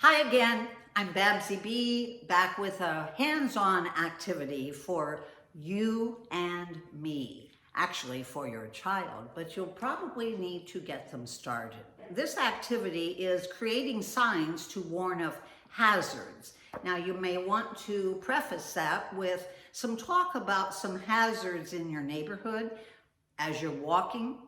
Hi again, I'm Babsy B, back with a hands-on activity for you and me. Actually for your child, but you'll probably need to get them started. This activity is creating signs to warn of hazards. Now you may want to preface that with some talk about some hazards in your neighborhood as you're walking,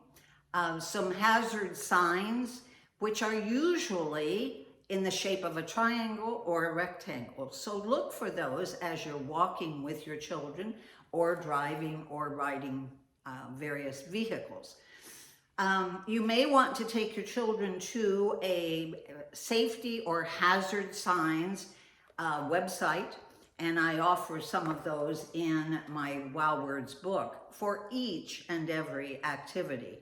some hazard signs, which are usually in the shape of a triangle or a rectangle. So look for those as you're walking with your children or driving or riding various vehicles. You may want to take your children to a safety or hazard signs website, and I offer some of those in my Wow Words book for each and every activity.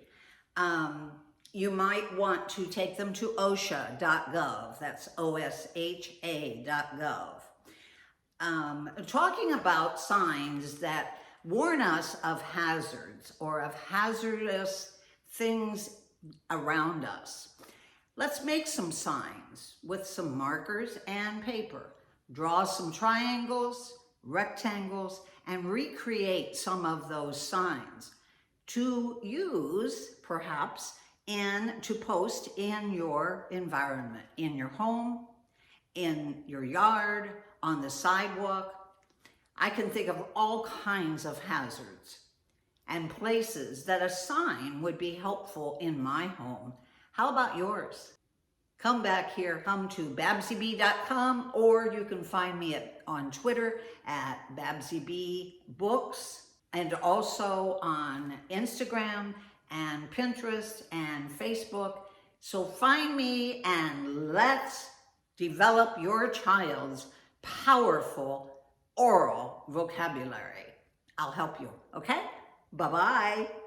You might want to take them to OSHA.gov, that's OSHA.gov. Talking about signs that warn us of hazards or of hazardous things around us. Let's make some signs with some markers and paper. Draw some triangles, rectangles, and recreate some of those signs to use, perhaps, and to post in your environment, in your home, in your yard, on the sidewalk. I can think of all kinds of hazards and places that a sign would be helpful in my home. How about yours? Come back here, come to babsyb.com, or you can find me on Twitter at babsybooks, and also on Instagram and Pinterest and Facebook. So find me and let's develop your child's powerful oral vocabulary. I'll help you, okay? Bye-bye.